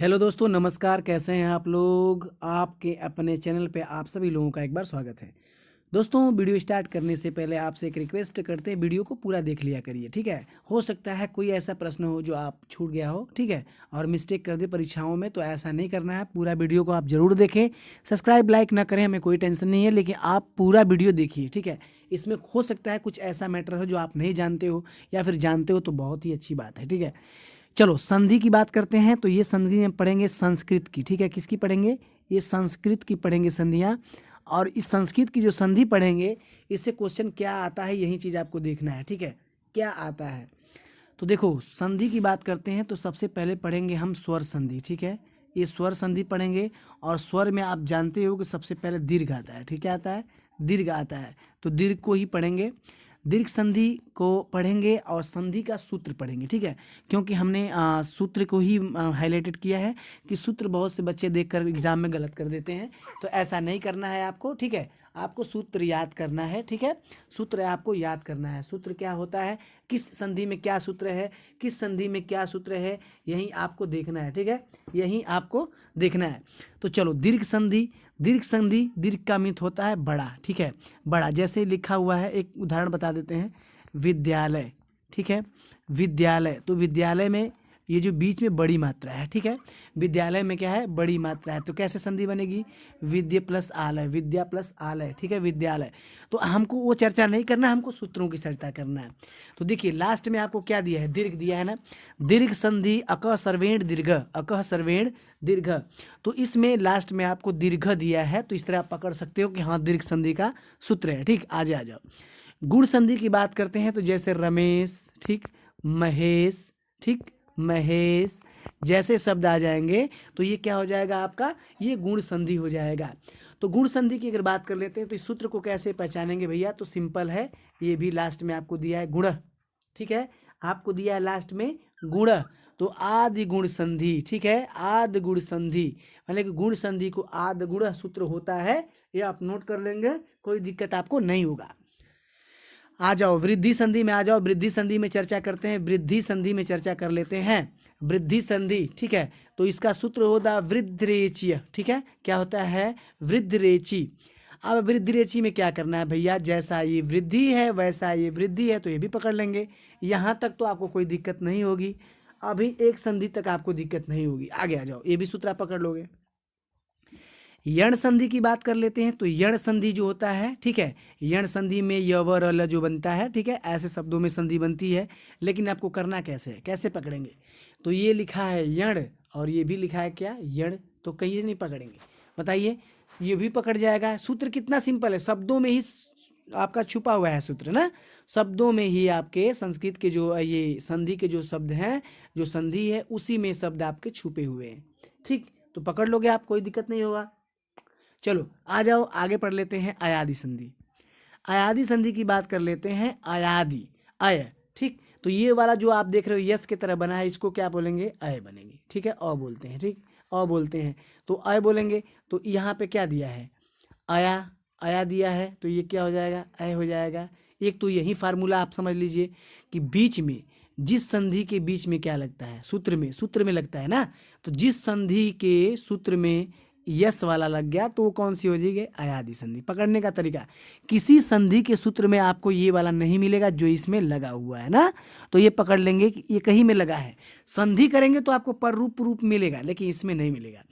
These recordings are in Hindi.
हेलो दोस्तों, नमस्कार। कैसे हैं आप लोग? आपके अपने चैनल पे आप सभी लोगों का एक बार स्वागत है। दोस्तों, वीडियो स्टार्ट करने से पहले आपसे एक रिक्वेस्ट करते हैं, वीडियो को पूरा देख लिया करिए, ठीक है। हो सकता है कोई ऐसा प्रश्न हो जो आप छूट गया हो, ठीक है, और मिस्टेक कर दे परीक्षाओं में, तो ऐसा नहीं करना है। पूरा वीडियो को आप ज़रूर देखें। सब्सक्राइब लाइक ना करें, हमें कोई टेंशन नहीं है, लेकिन आप पूरा वीडियो देखिए, ठीक है। इसमें हो सकता है कुछ ऐसा मैटर हो जो आप नहीं जानते हो, या फिर जानते हो तो बहुत ही अच्छी बात है, ठीक है। चलो संधि की बात करते हैं। तो ये संधि में पढ़ेंगे संस्कृत की, ठीक है। किसकी पढ़ेंगे? ये संस्कृत की पढ़ेंगे संधियाँ। और इस संस्कृत की जो संधि पढ़ेंगे, इससे क्वेश्चन क्या आता है, यही चीज़ आपको देखना है, ठीक है। क्या आता है तो देखो, संधि की बात करते हैं तो सबसे पहले पढ़ेंगे हम स्वर संधि, ठीक है। ये स्वर संधि पढ़ेंगे। और स्वर में आप जानते हो कि सबसे पहले दीर्घ आता है, ठीक है, आता है, दीर्घ आता है। तो दीर्घ को ही पढ़ेंगे। दीर्घ संधि को पढ़ेंगे और संधि का सूत्र पढ़ेंगे, ठीक है। क्योंकि हमने सूत्र को ही हाईलाइटेड किया है कि सूत्र बहुत से बच्चे देखकर एग्जाम में गलत कर देते हैं। तो ऐसा नहीं करना है आपको, ठीक है। आपको सूत्र याद करना है, ठीक है। सूत्र आपको याद करना है। सूत्र क्या होता है, किस संधि में क्या सूत्र है, किस संधि में क्या सूत्र है, यही आपको देखना है, ठीक है। यही आपको देखना है। तो चलो, दीर्घ संधि। दीर्घ संधि, दीर्घ का मीत होता है बड़ा, ठीक है। बड़ा जैसे लिखा हुआ है, एक उदाहरण बता देते हैं। विद्यालय, ठीक है। विद्यालय, तो विद्यालय में ये जो बीच में बड़ी मात्रा है, ठीक है। विद्यालय में क्या है, बड़ी मात्रा है। तो कैसे संधि बनेगी? विद्या प्लस आलय, विद्या प्लस आलय, ठीक है, विद्यालय। तो हमको वो चर्चा नहीं करना, हमको सूत्रों की चर्चा करना है। तो देखिए, लास्ट में आपको क्या दिया है, दीर्घ दिया है ना। दीर्घ संधि अकः सर्वेण दीर्घ, अकः सर्वेण दीर्घ। तो इसमें लास्ट में आपको दीर्घ दिया है, तो इस तरह आप पकड़ सकते हो कि हाँ, दीर्घ संधि का सूत्र है, ठीक। आगे आ जाओ। गुण संधि की बात करते हैं तो जैसे रमेश, ठीक, महेश, ठीक, महेश जैसे शब्द आ जाएंगे तो ये क्या हो जाएगा आपका, ये गुण संधि हो जाएगा। तो गुण संधि की अगर बात कर लेते हैं तो इस सूत्र को कैसे पहचानेंगे भैया? तो सिंपल है, ये भी लास्ट में आपको दिया है गुण, ठीक है। आपको दिया है लास्ट में गुण। तो आदि गुण संधि, ठीक है, आदि गुण संधि, मतलब कि गुण संधि को आदि गुण सूत्र होता है। ये आप नोट कर लेंगे, कोई दिक्कत आपको नहीं होगा। आ जाओ वृद्धि संधि में, आ जाओ वृद्धि संधि में चर्चा करते हैं। वृद्धि संधि में चर्चा कर लेते हैं। वृद्धि संधि, ठीक है। तो इसका सूत्र होता है वृद्धरेचीय, ठीक है। क्या होता है? वृद्धरेची। अब वृद्धरेची में क्या करना है भैया? जैसा ये वृद्धि है वैसा ये वृद्धि है, तो ये भी पकड़ लेंगे। यहाँ तक तो आपको कोई दिक्कत नहीं होगी। अभी एक संधि तक आपको दिक्कत नहीं होगी। आगे आ जाओ, ये भी सूत्र आप पकड़ लोगे। यण संधि की बात कर लेते हैं। तो यण संधि जो होता है, ठीक है, यण संधि में य व र ल जो बनता है, ठीक है, ऐसे शब्दों में संधि बनती है। लेकिन आपको करना कैसे है, कैसे पकड़ेंगे? तो ये लिखा है यण और ये भी लिखा है क्या, यण, तो कहीं नहीं पकड़ेंगे, बताइए। ये भी पकड़ जाएगा। सूत्र कितना सिंपल है, शब्दों में ही आपका छुपा हुआ है सूत्र ना। शब्दों में ही आपके संस्कृत के जो ये संधि के जो शब्द हैं, जो संधि है, उसी में शब्द आपके छुपे हुए हैं, ठीक। तो पकड़ लोगे आप, कोई दिक्कत नहीं होगा। चलो आ जाओ, आगे पढ़ लेते हैं अयादि संधि। अयादि संधि की बात कर लेते हैं। अयादि, अय, ठीक। तो ये वाला जो आप देख रहे हो यस की तरह बना है, इसको क्या बोलेंगे? अय बनेंगे, ठीक है, अ बोलते हैं, ठीक, अ बोलते हैं। तो अय बोलेंगे। तो यहाँ पे क्या दिया है? अया, अया दिया है, तो ये क्या हो जाएगा? अय हो जाएगा। एक तो यही फार्मूला आप समझ लीजिए कि बीच में, जिस संधि के बीच में क्या लगता है, सूत्र में, सूत्र में लगता है ना। तो जिस संधि के सूत्र में यस वाला लग गया तो वो कौन सी हो जाएगी? अयादि संधि। पकड़ने का तरीका, किसी संधि के सूत्र में आपको ये वाला नहीं मिलेगा जो इसमें लगा हुआ है ना। तो ये पकड़ लेंगे कि ये कहीं में लगा है। संधि करेंगे तो आपको पर रूप मिलेगा, लेकिन इसमें नहीं मिलेगा।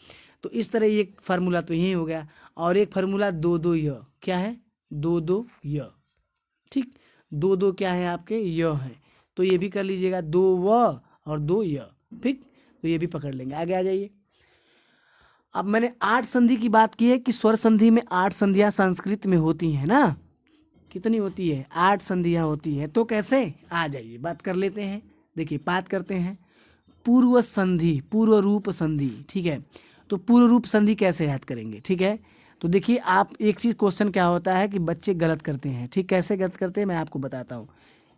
तो इस तरह एक फार्मूला तो यही हो गया। और एक फार्मूला दो दो य, क्या है? दो दो य, ठीक। दो दो क्या है आपके? य है। तो ये भी कर लीजिएगा, दो व और दो य, ठीक। तो ये भी पकड़ लेंगे। आगे आ जाइए। अब मैंने आठ संधि की बात की है कि स्वर संधि में 8 संधियां संस्कृत में होती हैं ना। कितनी होती है? 8 संधियां होती हैं। तो कैसे? आ जाइए, बात कर लेते हैं। देखिए, बात करते हैं पूर्व संधि, पूर्व रूप संधि, ठीक है। तो पूर्व रूप संधि कैसे याद करेंगे, ठीक है। तो देखिए, आप एक चीज़, क्वेश्चन क्या होता है कि बच्चे गलत करते हैं, ठीक। कैसे गलत करते हैं मैं आपको बताता हूँ।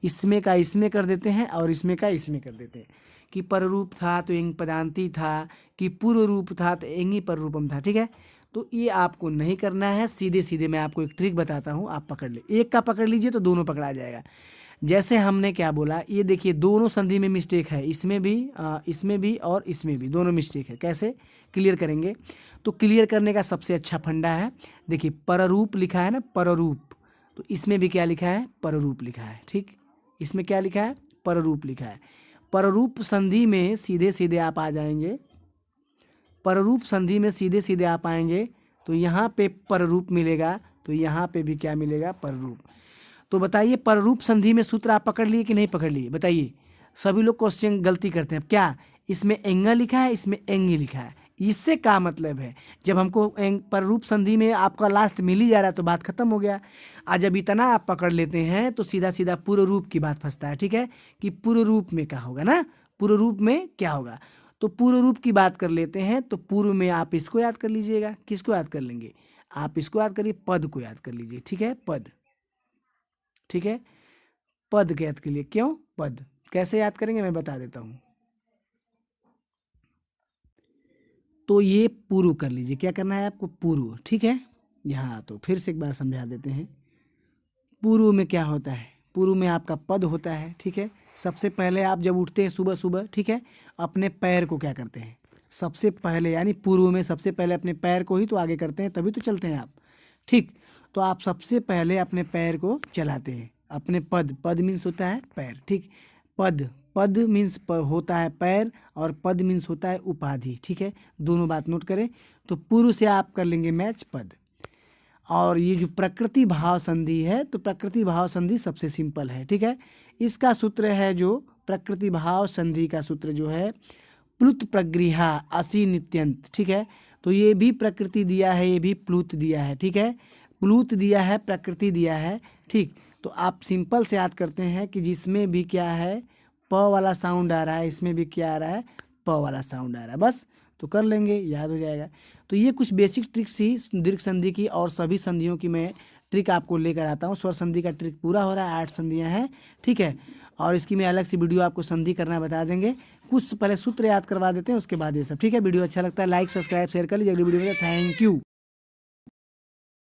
इसमें का इसमें कर देते हैं और इसमें का इसमें कर देते हैं। कि पर रूप था तो एंग पदांती था, कि पूर्व रूप था तो एंगी पर रूपम था, ठीक है। तो ये आपको नहीं करना है। सीधे सीधे मैं आपको एक ट्रिक बताता हूँ, आप पकड़ ले। एक का पकड़ लीजिए तो दोनों पकड़ा जाएगा। जैसे हमने क्या बोला, ये देखिए दोनों संधि में मिस्टेक है, इसमें भी और इसमें भी दोनों मिस्टेक है। कैसे क्लियर करेंगे? तो क्लियर करने का सबसे अच्छा फंडा है, देखिए पररूप लिखा है ना, पररूप, तो इसमें भी क्या लिखा है? पररूप लिखा है। ठीक, इसमें क्या लिखा है? पररूप लिखा है। पररूप संधि में सीधे सीधे आप आ जाएंगे, पररूप संधि में सीधे सीधे आप आएंगे तो यहाँ पे पररूप मिलेगा, तो यहाँ पे भी क्या मिलेगा? पररूप। तो बताइए पररूप संधि में सूत्र आप पकड़ लिए कि नहीं पकड़ लिए? बताइए। सभी लोग क्वेश्चन गलती करते हैं। क्या इसमें एंगा लिखा है, इसमें एंगी लिखा है? इससे क्या मतलब है? जब हमको पररूप संधि में आपका लास्ट मिल ही जा रहा है तो बात खत्म हो गया। आज जब इतना आप पकड़ लेते हैं तो सीधा सीधा पूर्व रूप की बात फंसता है। ठीक है, कि पूर्व रूप में क्या होगा ना, पूर्व रूप में क्या होगा? तो पूर्व रूप की बात कर लेते हैं। तो पूर्व में आप इसको याद कर लीजिएगा। किसको याद कर लेंगे? आप इसको याद करिए, पद को याद कर लीजिए। ठीक है, पद। ठीक है, पद के याद के लिए। क्यों पद? कैसे याद करेंगे मैं बता देता हूँ। तो ये पूर्व कर लीजिए। क्या करना है आपको? पूर्व। ठीक है, यहाँ तो फिर से एक बार समझा देते हैं। पूर्व में क्या होता है? पूर्व में आपका पद होता है। ठीक है, सबसे पहले आप जब उठते हैं सुबह सुबह, ठीक है, अपने पैर को क्या करते हैं? सबसे पहले, यानी पूर्व में सबसे पहले अपने पैर को ही तो आगे करते हैं, तभी तो चलते हैं आप। ठीक, तो आप सबसे पहले अपने पैर को चलाते हैं, अपने पद, पद मीन्स होता है पैर। ठीक, पद, पद मीन्स होता है पैर, और पद मीन्स होता है उपाधि। ठीक है, दोनों बात नोट करें। तो पूर्व से आप कर लेंगे मैच पद। और ये जो प्रकृति भाव संधि है, तो प्रकृति भाव संधि सबसे सिंपल है। ठीक है, इसका सूत्र है जो प्रकृति भाव संधि का सूत्र जो है प्लुत प्रगृहा असी नित्यंत। ठीक है, तो ये भी प्रकृति दिया है, ये भी प्लुत दिया है। ठीक है, प्लुत दिया है, प्रकृति दिया है। ठीक, तो आप सिंपल से याद करते हैं कि जिसमें भी क्या है प वाला साउंड आ रहा है, इसमें भी क्या आ रहा है? प वाला साउंड आ रहा है। बस तो कर लेंगे, याद हो जाएगा। तो ये कुछ बेसिक ट्रिक्स ही दीर्घ संधि की और सभी संधियों की मैं ट्रिक आपको लेकर आता हूँ। स्वर संधि का ट्रिक पूरा हो रहा है, 8 संधियाँ हैं। ठीक है, और इसकी मैं अलग से वीडियो आपको संधि करना बता देंगे। कुछ पहले सूत्र याद करवा देते हैं, उसके बाद ये सब। ठीक है, वीडियो अच्छा लगता है लाइक सब्सक्राइब शेयर कर लीजिए। अगली वीडियो में थैंक यू।